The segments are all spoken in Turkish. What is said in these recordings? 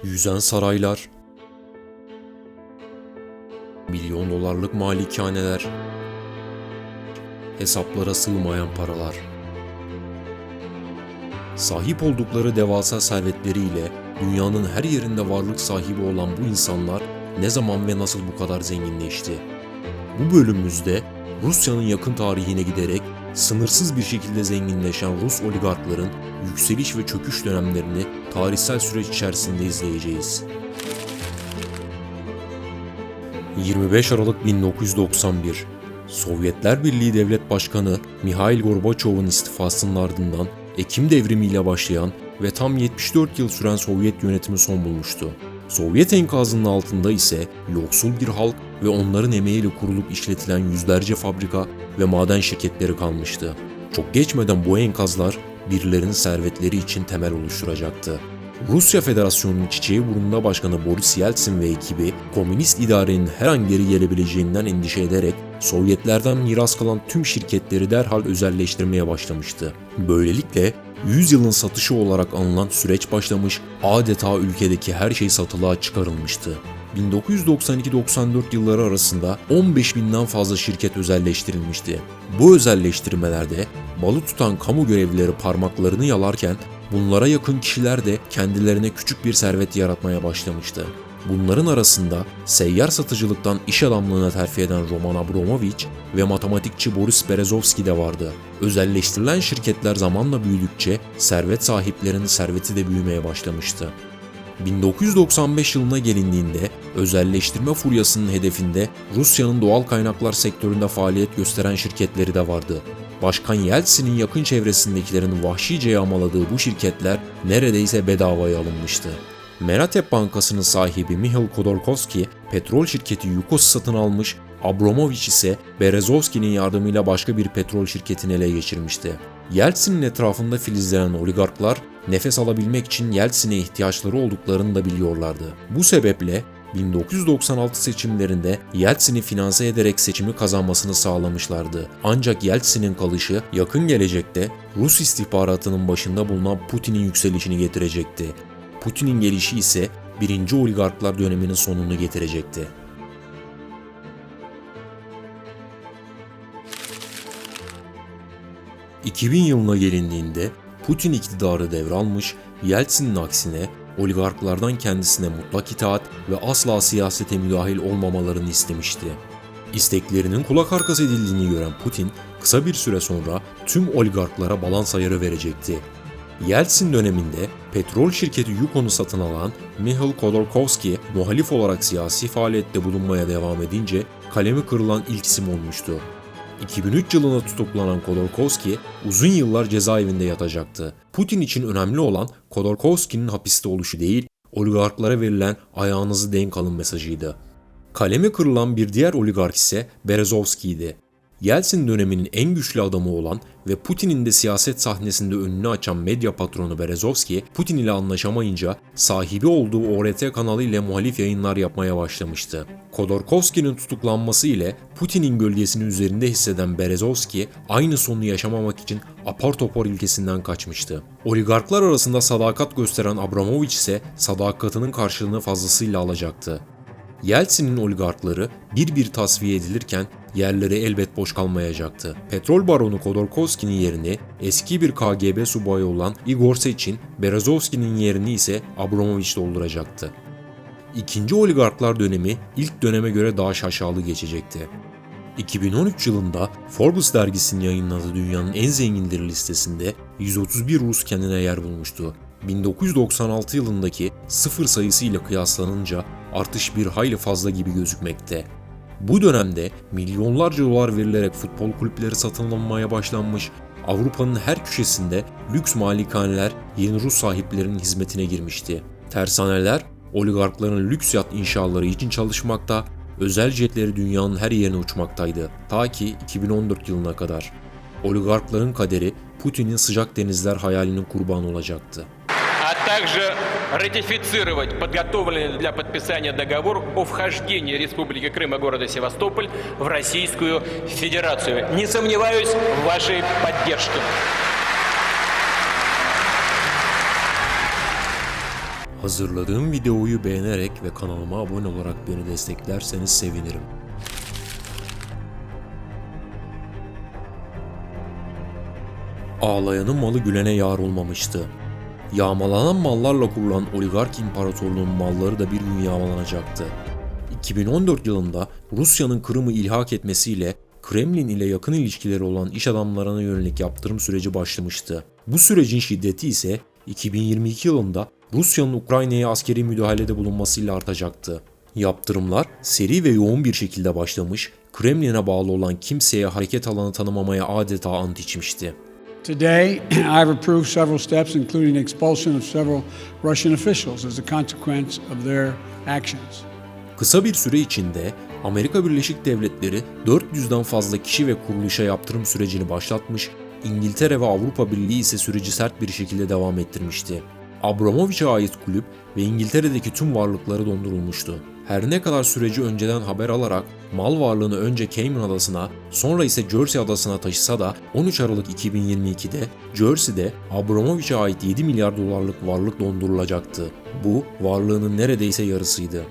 yüzen saraylar, milyon dolarlık malikaneler, hesaplara sığmayan paralar. Sahip oldukları devasa servetleriyle dünyanın her yerinde varlık sahibi olan bu insanlar ne zaman ve nasıl bu kadar zenginleşti? Bu bölümümüzde Rusya'nın yakın tarihine giderek sınırsız bir şekilde zenginleşen Rus oligarkların yükseliş ve çöküş dönemlerini tarihsel süreç içerisinde izleyeceğiz. 25 Aralık 1991 Sovyetler Birliği Devlet Başkanı Mihail Gorbaçov'un istifasının ardından Ekim devrimiyle başlayan ve tam 74 yıl süren Sovyet yönetimi son bulmuştu. Sovyet enkazının altında ise yoksul bir halk ve onların emeğiyle kurulup işletilen yüzlerce fabrika ve maden şirketleri kalmıştı. Çok geçmeden bu enkazlar birilerinin servetleri için temel oluşturacaktı. Rusya Federasyonu'nun çiçeği burnunda başkanı Boris Yeltsin ve ekibi komünist idarenin her an geri gelebileceğinden endişe ederek Sovyetlerden miras kalan tüm şirketleri derhal özelleştirmeye başlamıştı. Böylelikle 100 yılın satışı olarak anılan süreç başlamış, adeta ülkedeki her şey satılığa çıkarılmıştı. 1992-94 yılları arasında 15.000'den fazla şirket özelleştirilmişti. Bu özelleştirmelerde balı tutan kamu görevlileri parmaklarını yalarken bunlara yakın kişiler de kendilerine küçük bir servet yaratmaya başlamıştı. Bunların arasında seyyar satıcılıktan iş adamlığına terfi eden Roman Abramovich ve matematikçi Boris Berezovski de vardı. Özelleştirilen şirketler zamanla büyüdükçe servet sahiplerinin serveti de büyümeye başlamıştı. 1995 yılına gelindiğinde özelleştirme furyasının hedefinde Rusya'nın doğal kaynaklar sektöründe faaliyet gösteren şirketleri de vardı. Başkan Yeltsin'in yakın çevresindekilerin vahşice yağmaladığı bu şirketler neredeyse bedavaya alınmıştı. Meratep Bankası'nın sahibi Mikhail Khodorkovsky petrol şirketi Yukos'u satın almış, Abramovich ise Berezovski'nin yardımıyla başka bir petrol şirketini ele geçirmişti. Yeltsin'in etrafında filizlenen oligarklar nefes alabilmek için Yeltsin'e ihtiyaçları olduklarını da biliyorlardı. Bu sebeple 1996 seçimlerinde Yeltsin'i finanse ederek seçimi kazanmasını sağlamışlardı. Ancak Yeltsin'in kalışı yakın gelecekte Rus istihbaratının başında bulunan Putin'in yükselişini getirecekti. Putin'in gelişi ise birinci oligarklar döneminin sonunu getirecekti. 2000 yılına gelindiğinde Putin iktidarı devralmış, Yeltsin'in aksine oligarklardan kendisine mutlak itaat ve asla siyasete müdahil olmamalarını istemişti. İsteklerinin kulak arkası edildiğini gören Putin, kısa bir süre sonra tüm oligarklara balans ayarı verecekti. Yeltsin döneminde petrol şirketi Yukon'u satın alan Mikhail Khodorkovsky muhalif olarak siyasi faaliyette bulunmaya devam edince kalemi kırılan ilk isim olmuştu. 2003 yılında tutuklanan Khodorkovsky uzun yıllar cezaevinde yatacaktı. Putin için önemli olan Khodorkovsky'nin hapiste oluşu değil, oligarklara verilen ayağınızı denk alın mesajıydı. Kalemi kırılan bir diğer oligark ise Berezovski'ydi. Yeltsin döneminin en güçlü adamı olan ve Putin'in de siyaset sahnesinde önünü açan medya patronu Berezovski, Putin ile anlaşamayınca sahibi olduğu ORT kanalı ile muhalif yayınlar yapmaya başlamıştı. Khodorkovsky'nin tutuklanması ile Putin'in gölgesini üzerinde hisseden Berezovski, aynı sonu yaşamamak için apar topar ülkesinden kaçmıştı. Oligarklar arasında sadakat gösteren Abramovich ise sadakatinin karşılığını fazlasıyla alacaktı. Yeltsin'in oligarkları bir bir tasfiye edilirken yerleri elbet boş kalmayacaktı. Petrol baronu Khodorkovsky'nin yerini eski bir KGB subayı olan Igor Sechin, Berezovski'nin yerini ise Abramovich dolduracaktı. İkinci oligarklar dönemi ilk döneme göre daha şaşalı geçecekti. 2013 yılında Forbes dergisinin yayınladığı dünyanın en zenginleri listesinde 131 Rus kendine yer bulmuştu. 1996 yılındaki sıfır sayısı ile kıyaslanınca artış bir hayli fazla gibi gözükmekte. Bu dönemde milyonlarca dolar verilerek futbol kulüpleri satın alınmaya başlanmış, Avrupa'nın her köşesinde lüks malikaneler yeni Rus sahiplerinin hizmetine girmişti. Tersaneler, oligarkların lüks yat inşaları için çalışmakta, özel jetleri dünyanın her yerine uçmaktaydı. Ta ki 2014 yılına kadar. Oligarkların kaderi Putin'in sıcak denizler hayalinin kurbanı olacaktı. А также ратифицировать подготовленный для подписания договор о вхождении Республики Крым и города Севастополь в Российскую Федерацию. Не сомневаюсь в вашей поддержке. Hazırladığım videoyu beğenerek ve kanalıma abone olarak beni desteklerseniz sevinirim. Ağlayanın malı gülene yar olmamıştı. Yağmalanan mallarla kurulan oligark imparatorluğun malları da bir gün yağmalanacaktı. 2014 yılında Rusya'nın Kırım'ı ilhak etmesiyle Kremlin ile yakın ilişkileri olan iş adamlarına yönelik yaptırım süreci başlamıştı. Bu sürecin şiddeti ise 2022 yılında Rusya'nın Ukrayna'ya askeri müdahalede bulunmasıyla artacaktı. Yaptırımlar seri ve yoğun bir şekilde başlamış, Kremlin'e bağlı olan kimseye hareket alanı tanımamaya adeta ant içmişti. Today, I've approved several steps, including the expulsion of several Russian officials as a consequence of their actions. Kısa bir süre içinde Amerika Birleşik Devletleri 400'den fazla kişi ve kuruluşa yaptırım sürecini başlatmış, İngiltere ve Avrupa Birliği ise süreci sert bir şekilde devam ettirmişti. Abramovich'e ait kulüp ve İngiltere'deki tüm varlıkları dondurulmuştu. Her ne kadar süreci önceden haber alarak mal varlığını önce Cayman Adası'na, sonra ise Jersey Adası'na taşısa da 13 Aralık 2022'de Jersey'de Abramovich'e ait 7 milyar dolarlık varlık dondurulacaktı. Bu varlığının neredeyse yarısıydı.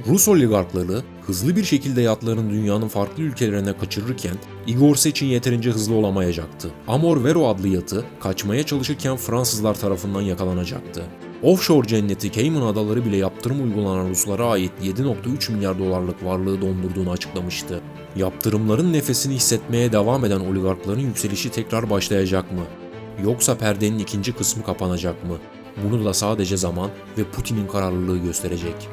Rus oligarkları hızlı bir şekilde yatlarını dünyanın farklı ülkelerine kaçırırken Igor Sechin yeterince hızlı olamayacaktı. Amor Vero adlı yatı kaçmaya çalışırken Fransızlar tarafından yakalanacaktı. Offshore cenneti Cayman Adaları bile yaptırım uygulanan Ruslara ait 7,3 milyar dolarlık varlığı dondurduğunu açıklamıştı. Yaptırımların nefesini hissetmeye devam eden oligarkların yükselişi tekrar başlayacak mı? Yoksa perdenin ikinci kısmı kapanacak mı? Bunu da sadece zaman ve Putin'in kararlılığı gösterecek.